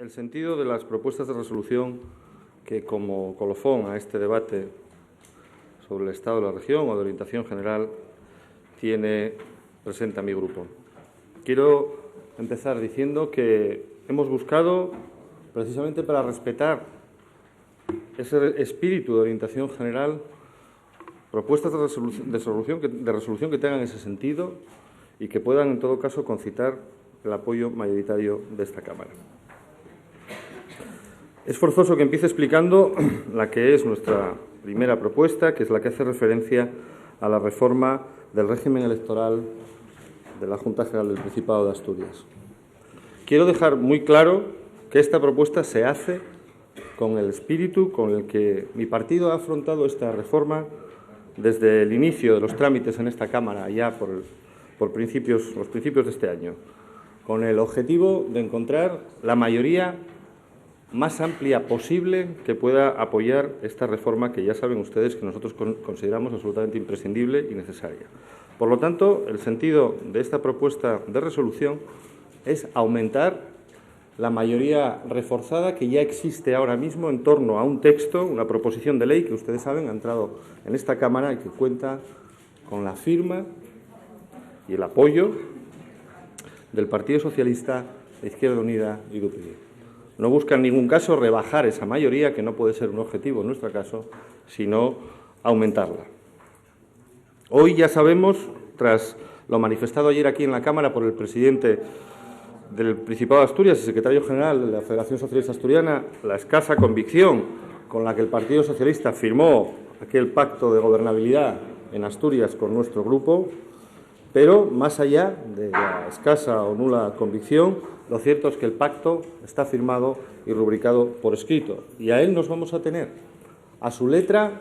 El sentido de las propuestas de resolución que, como colofón a este debate sobre el estado de la región o de orientación general, presenta mi grupo. Quiero empezar diciendo que hemos buscado, precisamente para respetar ese espíritu de orientación general, propuestas de resolución que tengan ese sentido y que puedan, en todo caso, concitar el apoyo mayoritario de esta Cámara. Es forzoso que empiece explicando la que es nuestra primera propuesta, que es la que hace referencia a la reforma del régimen electoral de la Junta General del Principado de Asturias. Quiero dejar muy claro que esta propuesta se hace con el espíritu con el que mi partido ha afrontado esta reforma desde el inicio de los trámites en esta Cámara, ya por los principios de este año, con el objetivo de encontrar la mayoría más amplia posible que pueda apoyar esta reforma que ya saben ustedes que nosotros consideramos absolutamente imprescindible y necesaria. Por lo tanto, el sentido de esta propuesta de resolución es aumentar la mayoría reforzada que ya existe ahora mismo en torno a un texto, una proposición de ley que ustedes saben ha entrado en esta Cámara y que cuenta con la firma y el apoyo del Partido Socialista, de Izquierda Unida y de UPyD. No busca en ningún caso rebajar esa mayoría, que no puede ser un objetivo en nuestro caso, sino aumentarla. Hoy ya sabemos, tras lo manifestado ayer aquí en la Cámara por el presidente del Principado de Asturias y secretario general de la Federación Socialista Asturiana, la escasa convicción con la que el Partido Socialista firmó aquel pacto de gobernabilidad en Asturias con nuestro grupo, pero más allá de la escasa o nula convicción, lo cierto es que el pacto está firmado y rubricado por escrito, y a él nos vamos a tener, a su letra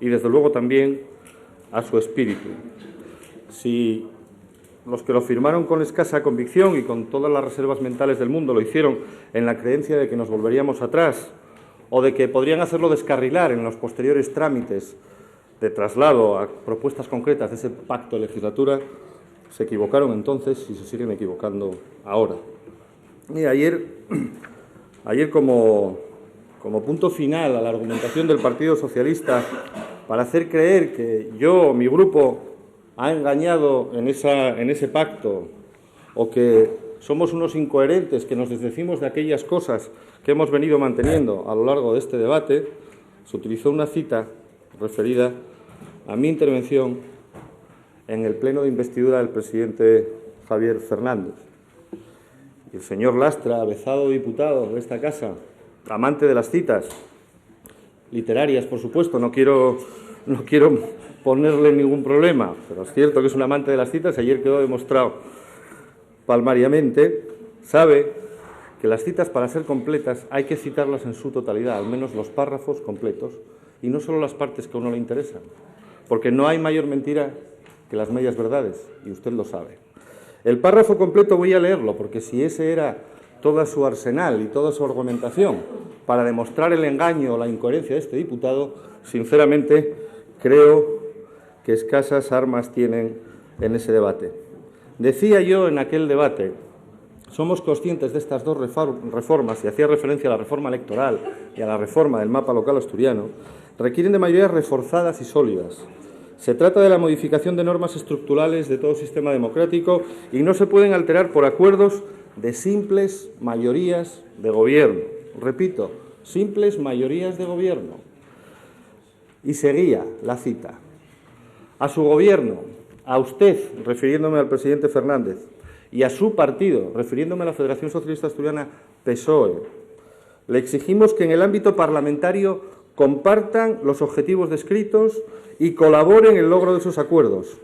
y, desde luego, también a su espíritu. Si los que lo firmaron con escasa convicción y con todas las reservas mentales del mundo lo hicieron en la creencia de que nos volveríamos atrás o de que podrían hacerlo descarrilar en los posteriores trámites de traslado a propuestas concretas de ese pacto de legislatura, se equivocaron entonces y se siguen equivocando ahora. Mira, ayer como punto final a la argumentación del Partido Socialista para hacer creer que yo o mi grupo ha engañado en ese pacto o que somos unos incoherentes que nos desdecimos de aquellas cosas que hemos venido manteniendo a lo largo de este debate, se utilizó una cita referida a mi intervención en el pleno de investidura del presidente Javier Fernández. Y el señor Lastra, avezado diputado de esta casa, amante de las citas literarias, por supuesto, no quiero ponerle ningún problema, pero es cierto que es un amante de las citas, ayer quedó demostrado palmariamente, sabe que las citas, para ser completas, hay que citarlas en su totalidad, al menos los párrafos completos, y no solo las partes que a uno le interesan, porque no hay mayor mentira que las medias verdades, y usted lo sabe. El párrafo completo voy a leerlo, porque si ese era todo su arsenal y toda su argumentación para demostrar el engaño o la incoherencia de este diputado, sinceramente creo que escasas armas tienen en ese debate. Decía yo en aquel debate, somos conscientes de estas dos reformas, y hacía referencia a la reforma electoral y a la reforma del mapa local asturiano, requieren de mayorías reforzadas y sólidas. Se trata de la modificación de normas estructurales de todo sistema democrático y no se pueden alterar por acuerdos de simples mayorías de gobierno. Repito, simples mayorías de gobierno. Y seguía la cita. A su gobierno, a usted, refiriéndome al presidente Fernández, y a su partido, refiriéndome a la Federación Socialista Asturiana, PSOE, le exigimos que en el ámbito parlamentario compartan los objetivos descritos y colaboren en el logro de esos acuerdos.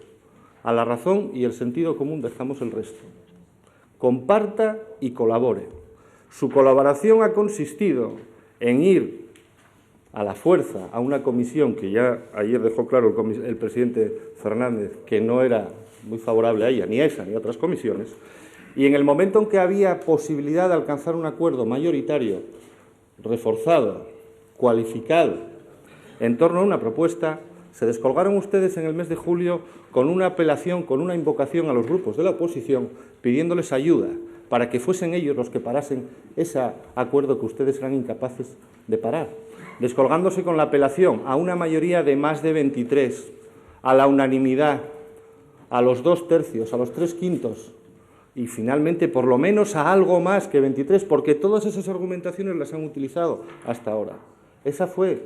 A la razón y el sentido común dejamos el resto. Comparta y colabore. Su colaboración ha consistido en ir a la fuerza a una comisión que ya ayer dejó claro el presidente Fernández que no era muy favorable a ella, ni a esa ni a otras comisiones, y en el momento en que había posibilidad de alcanzar un acuerdo mayoritario, reforzado, cualificado, en torno a una propuesta, se descolgaron ustedes en el mes de julio con una apelación, con una invocación a los grupos de la oposición, pidiéndoles ayuda, para que fuesen ellos los que parasen ese acuerdo que ustedes eran incapaces de parar, descolgándose con la apelación a una mayoría de más de 23, a la unanimidad, a los 2/3, a los 3/5 y finalmente por lo menos a algo más que 23, porque todas esas argumentaciones las han utilizado hasta ahora. Esa fue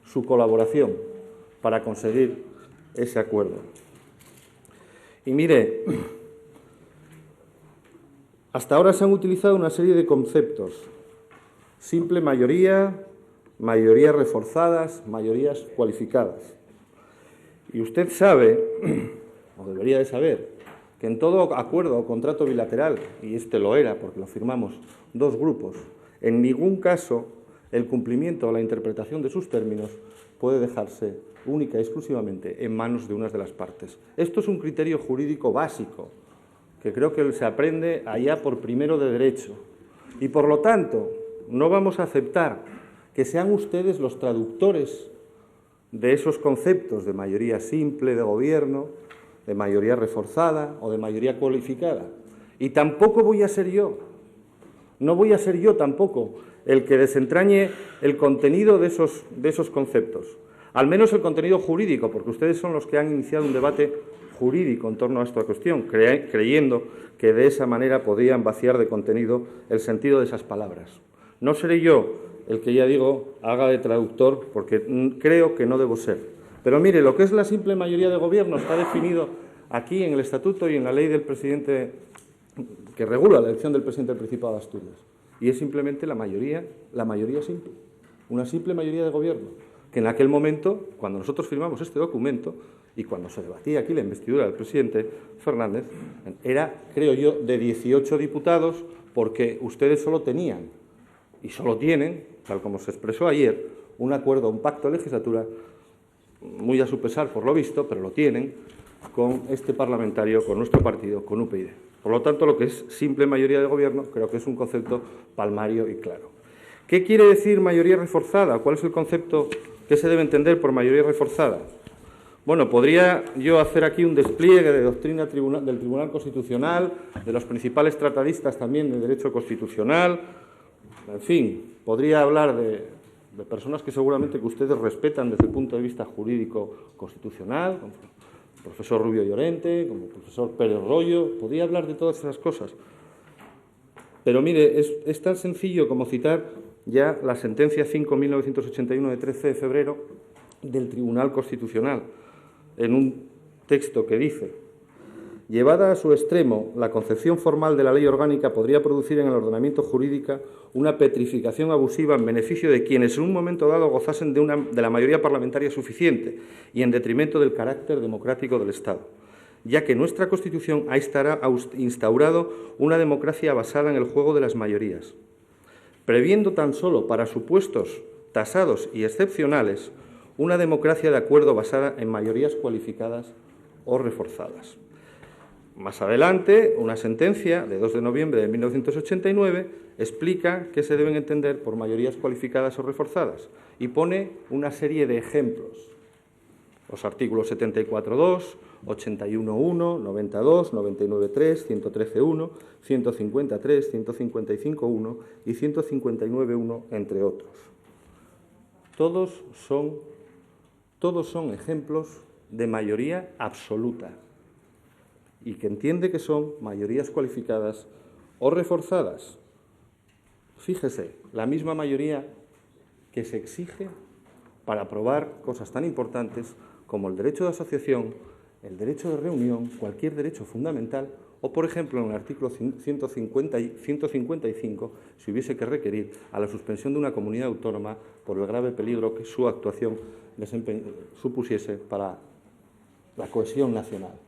su colaboración para conseguir ese acuerdo. Y mire, hasta ahora se han utilizado una serie de conceptos: simple mayoría, mayorías reforzadas, mayorías cualificadas. Y usted sabe, o debería de saber, que en todo acuerdo o contrato bilateral, y este lo era porque lo firmamos dos grupos, en ningún caso el cumplimiento o la interpretación de sus términos puede dejarse única y exclusivamente en manos de una de las partes. Esto es un criterio jurídico básico, que creo que se aprende allá por primero de Derecho. Y, por lo tanto, no vamos a aceptar que sean ustedes los traductores de esos conceptos de mayoría simple de gobierno, de mayoría reforzada o de mayoría cualificada. Y tampoco voy a ser yo, no voy a ser yo tampoco el que desentrañe el contenido de esos conceptos, al menos el contenido jurídico, porque ustedes son los que han iniciado un debate jurídico en torno a esta cuestión, creyendo que de esa manera podían vaciar de contenido el sentido de esas palabras. No seré yo el que, ya digo, haga de traductor, porque creo que no debo ser. Pero mire, lo que es la simple mayoría de gobierno está definido aquí en el Estatuto y en la ley del presidente que regula la elección del presidente del Principado de Asturias. Y es simplemente la mayoría simple, una simple mayoría de gobierno, que en aquel momento, cuando nosotros firmamos este documento y cuando se debatía aquí la investidura del presidente Fernández, era, creo yo, de 18 diputados, porque ustedes solo tenían y solo tienen, tal como se expresó ayer, un acuerdo, un pacto de legislatura, muy a su pesar por lo visto, pero lo tienen, con este parlamentario, con nuestro partido, con UPyD. Por lo tanto, lo que es simple mayoría de gobierno creo que es un concepto palmario y claro. ¿Qué quiere decir mayoría reforzada? ¿Cuál es el concepto que se debe entender por mayoría reforzada? Bueno, podría yo hacer aquí un despliegue de doctrina del Tribunal Constitucional, de los principales tratadistas también de derecho constitucional, en fin, podría hablar de personas que seguramente que ustedes respetan desde el punto de vista jurídico constitucional, como el profesor Rubio Llorente, como el profesor Pérez Royo, podría hablar de todas esas cosas. Pero mire, es tan sencillo como citar ya la sentencia 5.981 de 13 de febrero del Tribunal Constitucional, en un texto que dice: llevada a su extremo, la concepción formal de la ley orgánica podría producir en el ordenamiento jurídico una petrificación abusiva en beneficio de quienes en un momento dado gozasen de la mayoría parlamentaria suficiente y en detrimento del carácter democrático del Estado, ya que nuestra Constitución ha instaurado una democracia basada en el juego de las mayorías, previendo tan solo para supuestos tasados y excepcionales una democracia de acuerdo basada en mayorías cualificadas o reforzadas. Más adelante, una sentencia de 2 de noviembre de 1989 explica qué se deben entender por mayorías cualificadas o reforzadas y pone una serie de ejemplos. Los artículos 74.2, 81.1, 92, 99.3, 113.1, 153, 155.1 y 159.1, entre otros. Todos son ejemplos de mayoría absoluta y que entiende que son mayorías cualificadas o reforzadas. Fíjese, la misma mayoría que se exige para aprobar cosas tan importantes como el derecho de asociación, el derecho de reunión, cualquier derecho fundamental, o, por ejemplo, en el artículo 155, si hubiese que requerir a la suspensión de una comunidad autónoma por el grave peligro que su actuación supusiese para la cohesión nacional.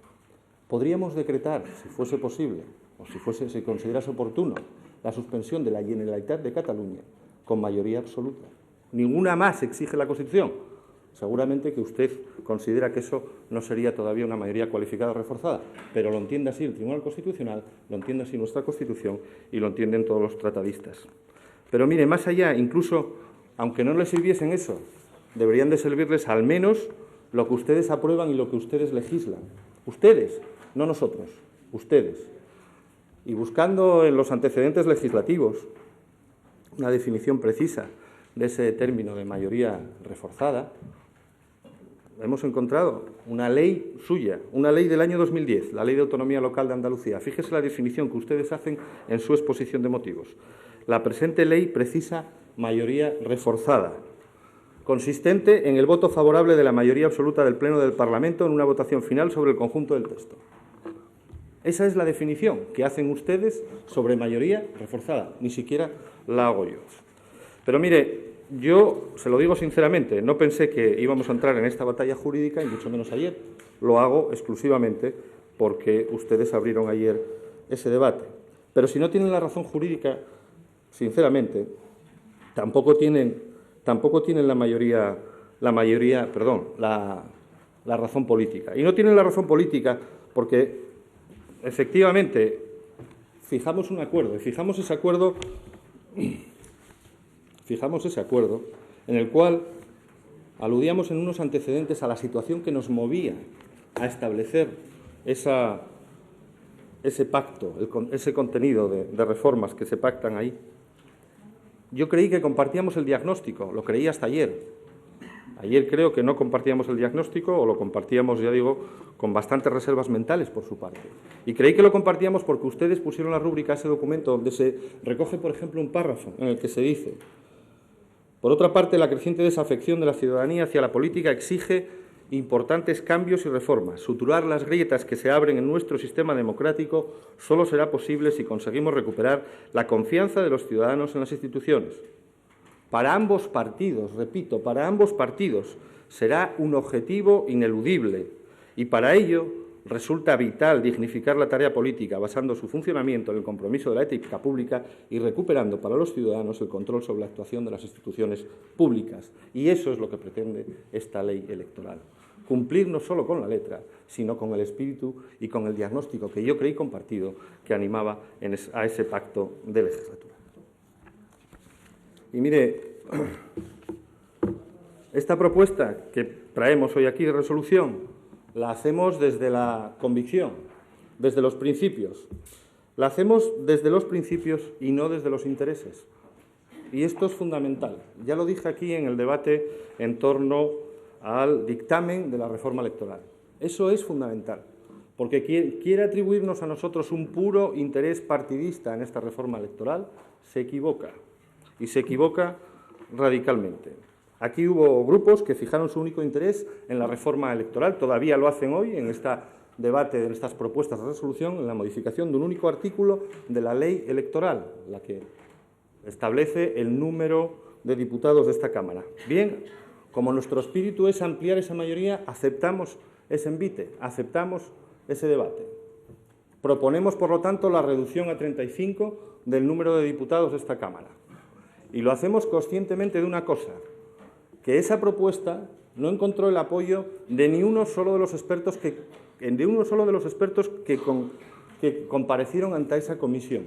Podríamos decretar, si fuese posible, o si se considerase oportuno, la suspensión de la Generalitat de Cataluña con mayoría absoluta. Ninguna más exige la Constitución. Seguramente que usted considera que eso no sería todavía una mayoría cualificada o reforzada, pero lo entiende así el Tribunal Constitucional, lo entiende así nuestra Constitución y lo entienden todos los tratadistas. Pero mire, más allá, incluso aunque no les sirviesen eso, deberían de servirles al menos lo que ustedes aprueban y lo que ustedes legislan. Ustedes, no nosotros, ustedes. y buscando en los antecedentes legislativos una definición precisa de ese término de mayoría reforzada, hemos encontrado una ley suya, una ley del año 2010, la Ley de Autonomía Local de Andalucía. Fíjese la definición que ustedes hacen en su exposición de motivos. La presente ley precisa mayoría reforzada, consistente en el voto favorable de la mayoría absoluta del Pleno del Parlamento en una votación final sobre el conjunto del texto. Esa es la definición que hacen ustedes sobre mayoría reforzada. Ni siquiera la hago yo. Pero mire, yo se lo digo sinceramente, no pensé que íbamos a entrar en esta batalla jurídica, y mucho menos ayer. Lo hago exclusivamente porque ustedes abrieron ayer ese debate. Pero si no tienen la razón jurídica, sinceramente, tampoco tienen la razón política. Y no tienen la razón política porque, efectivamente, fijamos un acuerdo, y fijamos ese acuerdo en el cual aludíamos en unos antecedentes a la situación que nos movía a establecer ese pacto, ese contenido de reformas que se pactan ahí. Yo creí que compartíamos el diagnóstico, lo creí hasta ayer. Ayer creo que no compartíamos el diagnóstico, o lo compartíamos, ya digo, con bastantes reservas mentales por su parte. Y creí que lo compartíamos porque ustedes pusieron la rúbrica a ese documento donde se recoge, por ejemplo, un párrafo en el que se dice: por otra parte, la creciente desafección de la ciudadanía hacia la política exige importantes cambios y reformas. Suturar las grietas que se abren en nuestro sistema democrático solo será posible si conseguimos recuperar la confianza de los ciudadanos en las instituciones. Para ambos partidos, repito, para ambos partidos será un objetivo ineludible, y para ello resulta vital dignificar la tarea política basando su funcionamiento en el compromiso de la ética pública y recuperando para los ciudadanos el control sobre la actuación de las instituciones públicas. Y eso es lo que pretende esta ley electoral. Cumplir no solo con la letra, sino con el espíritu y con el diagnóstico que yo creí compartido que animaba a ese pacto de legislatura. Y mire, esta propuesta que traemos hoy aquí de resolución la hacemos desde la convicción, desde los principios. La hacemos desde los principios y no desde los intereses. Y esto es fundamental. Ya lo dije aquí en el debate en torno al dictamen de la reforma electoral. Eso es fundamental, porque quien quiere atribuirnos a nosotros un puro interés partidista en esta reforma electoral se equivoca, y se equivoca radicalmente. Aquí hubo grupos que fijaron su único interés en la reforma electoral, todavía lo hacen hoy en este debate, en estas propuestas de resolución, en la modificación de un único artículo de la ley electoral, la que establece el número de diputados de esta Cámara. Bien, como nuestro espíritu es ampliar esa mayoría, aceptamos ese envite, aceptamos ese debate. Proponemos, por lo tanto, la reducción a 35 del número de diputados de esta Cámara. Y lo hacemos conscientemente de una cosa, que esa propuesta no encontró el apoyo de ni uno solo de los expertos que comparecieron ante esa comisión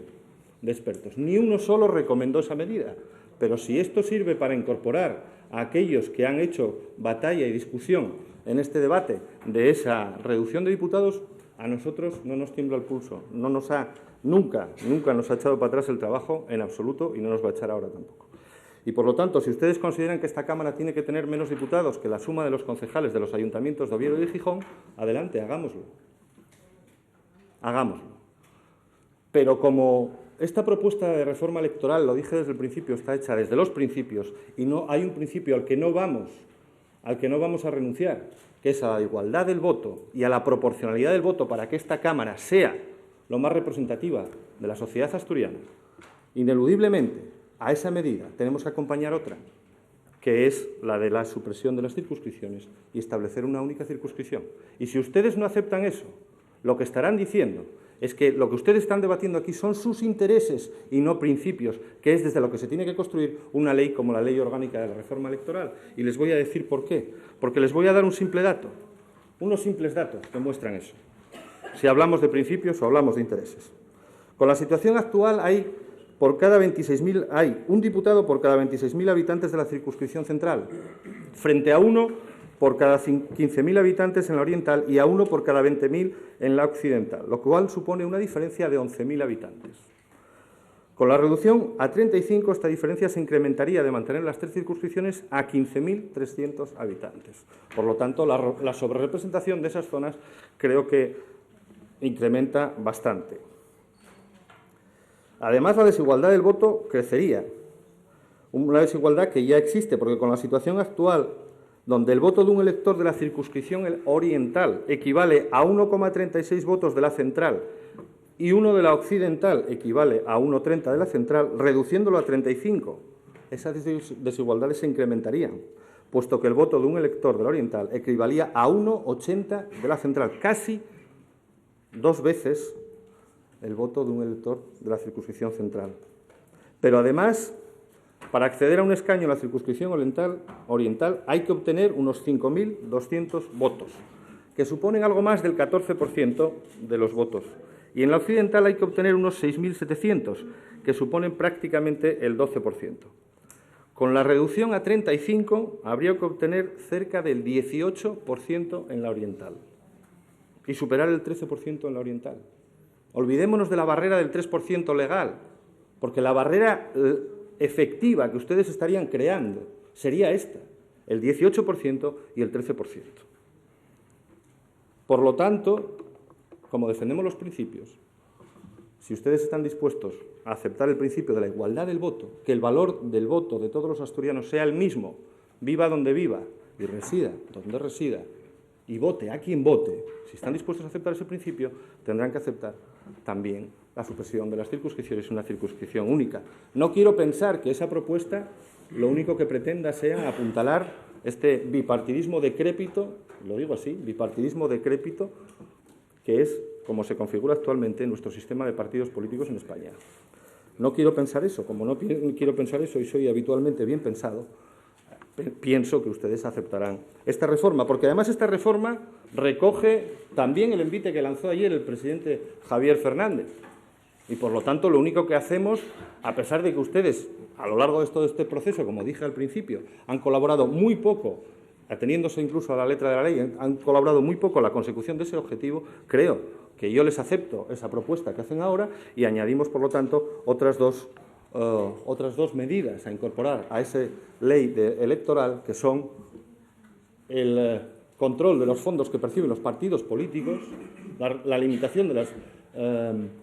de expertos. Ni uno solo recomendó esa medida. Pero si esto sirve para incorporar a aquellos que han hecho batalla y discusión en este debate de esa reducción de diputados, a nosotros no nos tiembla el pulso. Nunca nos ha echado para atrás el trabajo en absoluto, y no nos va a echar ahora tampoco. Y, por lo tanto, si ustedes consideran que esta Cámara tiene que tener menos diputados que la suma de los concejales de los ayuntamientos de Oviedo y de Gijón, adelante, hagámoslo. Hagámoslo. Pero como esta propuesta de reforma electoral, lo dije desde el principio, está hecha desde los principios, y no hay un principio al que no vamos a renunciar, que es a la igualdad del voto y a la proporcionalidad del voto para que esta Cámara sea lo más representativa de la sociedad asturiana, ineludiblemente a esa medida tenemos que acompañar otra, que es la de la supresión de las circunscripciones y establecer una única circunscripción. Y si ustedes no aceptan eso, lo que estarán diciendo es que lo que ustedes están debatiendo aquí son sus intereses y no principios, que es desde lo que se tiene que construir una ley como la Ley Orgánica de la Reforma Electoral. Y les voy a decir por qué. Porque les voy a dar un simple dato, unos simples datos que muestran eso, si hablamos de principios o hablamos de intereses. Con la situación actual hay un diputado por cada 26.000 habitantes de la circunscripción central, frente a uno por cada 15.000 habitantes en la oriental y a 1 por cada 20.000 en la occidental, lo cual supone una diferencia de 11.000 habitantes. Con la reducción a 35, esta diferencia se incrementaría de mantener las 3 circunscripciones a 15.300 habitantes. Por lo tanto, la sobrerepresentación de esas zonas creo que incrementa bastante. Además, la desigualdad del voto crecería. Una desigualdad que ya existe, porque con la situación actual, donde el voto de un elector de la circunscripción oriental equivale a 1,36 votos de la central y uno de la occidental equivale a 1,30 de la central, reduciéndolo a 35, esas desigualdades se incrementarían, puesto que el voto de un elector de la oriental equivalía a 1,80 de la central, casi 2 veces el voto de un elector de la circunscripción central. Pero además, para acceder a un escaño en la circunscripción oriental hay que obtener unos 5.200 votos, que suponen algo más del 14% de los votos. Y en la occidental hay que obtener unos 6.700, que suponen prácticamente el 12%. Con la reducción a 35 habría que obtener cerca del 18% en la oriental y superar el 13% en la oriental. Olvidémonos de la barrera del 3% legal, porque la barrera efectiva que ustedes estarían creando sería esta, el 18% y el 13%. Por lo tanto, como defendemos los principios, si ustedes están dispuestos a aceptar el principio de la igualdad del voto, que el valor del voto de todos los asturianos sea el mismo, viva donde viva y resida donde resida, y vote a quien vote, si están dispuestos a aceptar ese principio, tendrán que aceptar también la supresión de las circunscripciones, una circunscripción única. No quiero pensar que esa propuesta lo único que pretenda sea apuntalar este bipartidismo decrépito, lo digo así, bipartidismo decrépito, que es como se configura actualmente nuestro sistema de partidos políticos en España. No quiero pensar eso, como no quiero pensar eso y soy habitualmente bien pensado, pienso que ustedes aceptarán esta reforma, porque además esta reforma recoge también el envite que lanzó ayer el presidente Javier Fernández. Y, por lo tanto, lo único que hacemos, a pesar de que ustedes, a lo largo de todo este proceso, como dije al principio, han colaborado muy poco, ateniéndose incluso a la letra de la ley, han colaborado muy poco a la consecución de ese objetivo, creo que yo les acepto esa propuesta que hacen ahora y añadimos, por lo tanto, otras dos medidas a incorporar a esa ley electoral, que son el control de los fondos que perciben los partidos políticos, la limitación de las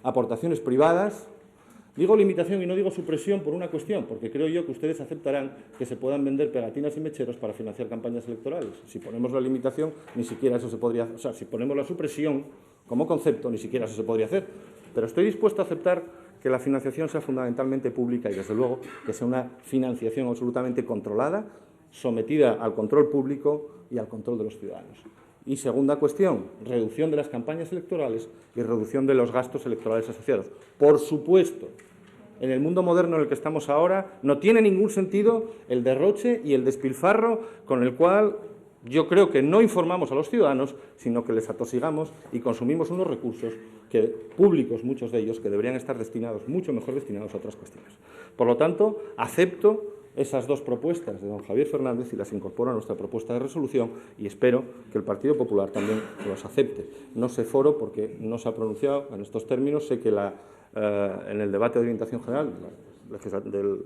aportaciones privadas. Digo limitación y no digo supresión por una cuestión, porque creo yo que ustedes aceptarán que se puedan vender pegatinas y mecheros para financiar campañas electorales. Si ponemos la limitación, ni siquiera eso se podría hacer. O sea, si ponemos la supresión como concepto, ni siquiera eso se podría hacer. Pero estoy dispuesto a aceptar que la financiación sea fundamentalmente pública y, desde luego, que sea una financiación absolutamente controlada, sometida al control público y al control de los ciudadanos. Y segunda cuestión, reducción de las campañas electorales y reducción de los gastos electorales asociados. Por supuesto, en el mundo moderno en el que estamos ahora, no tiene ningún sentido el derroche y el despilfarro con el cual yo creo que no informamos a los ciudadanos, sino que les atosigamos y consumimos unos recursos públicos, muchos de ellos, que deberían estar destinados, mucho mejor destinados a otras cuestiones. Por lo tanto, acepto esas dos propuestas de don Javier Fernández y las incorporo a nuestra propuesta de resolución y espero que el Partido Popular también los acepte. No sé foro porque no se ha pronunciado en estos términos. Sé que en el debate de orientación general del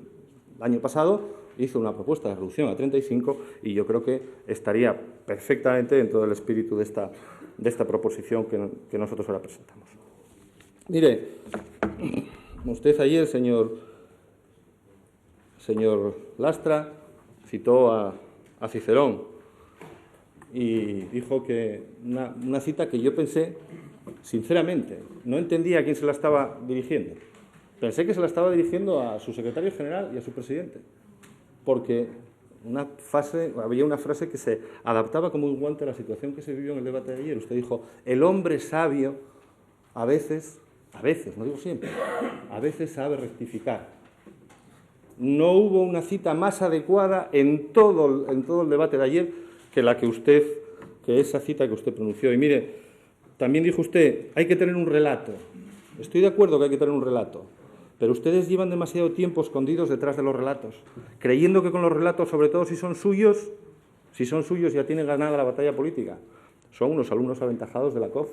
año pasado hizo una propuesta de reducción a 35 y yo creo que estaría perfectamente dentro del espíritu de esta proposición que nosotros ahora presentamos. Mire, usted ayer, señor Lastra, citó a Cicerón y dijo que una cita que yo pensé, sinceramente, no entendía a quién se la estaba dirigiendo. Pensé que se la estaba dirigiendo a su secretario general y a su presidente, porque había una frase que se adaptaba como un guante a la situación que se vivió en el debate de ayer. Usted dijo, el hombre sabio a veces, no digo siempre, a veces sabe rectificar. No hubo una cita más adecuada en todo el debate de ayer que esa cita que usted pronunció. Y mire, también dijo usted, hay que tener un relato. Estoy de acuerdo que hay que tener un relato, pero ustedes llevan demasiado tiempo escondidos detrás de los relatos, creyendo que con los relatos, sobre todo si son suyos, Si son suyos ya tienen ganada la batalla política. Son unos alumnos aventajados de la COF,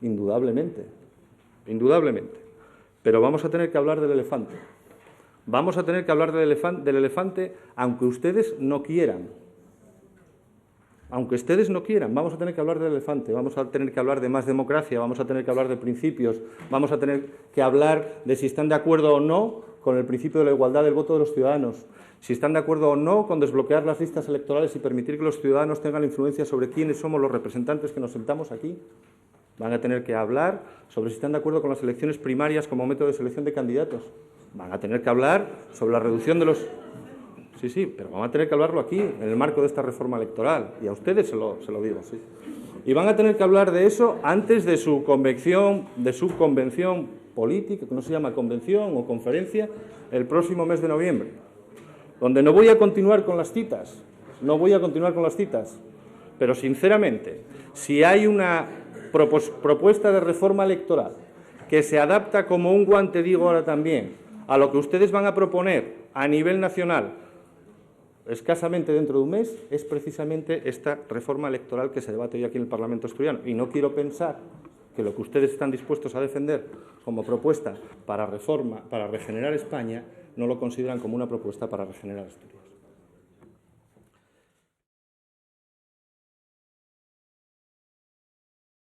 indudablemente, indudablemente. Pero vamos a tener que hablar del elefante. Vamos a tener que hablar del elefante aunque ustedes no quieran. Aunque ustedes no quieran, vamos a tener que hablar del elefante, vamos a tener que hablar de más democracia, vamos a tener que hablar de principios, vamos a tener que hablar de si están de acuerdo o no con el principio de la igualdad del voto de los ciudadanos, si están de acuerdo o no con desbloquear las listas electorales y permitir que los ciudadanos tengan influencia sobre quiénes somos los representantes que nos sentamos aquí. Van a tener que hablar sobre si están de acuerdo con las elecciones primarias como método de selección de candidatos. Van a tener que hablar sobre la reducción de los... Sí, pero van a tener que hablarlo aquí, en el marco de esta reforma electoral. Y a ustedes se lo digo, sí. Y van a tener que hablar de eso antes de su convención política, que no se llama convención o conferencia, el próximo mes de noviembre. Donde no voy a continuar con las citas, pero sinceramente, si hay una propuesta de reforma electoral que se adapta como un guante, digo ahora también, a lo que ustedes van a proponer a nivel nacional, escasamente dentro de un mes, es precisamente esta reforma electoral que se debate hoy aquí en el Parlamento asturiano. Y no quiero pensar que lo que ustedes están dispuestos a defender como propuesta para regenerar España, no lo consideran como una propuesta para regenerar Asturias.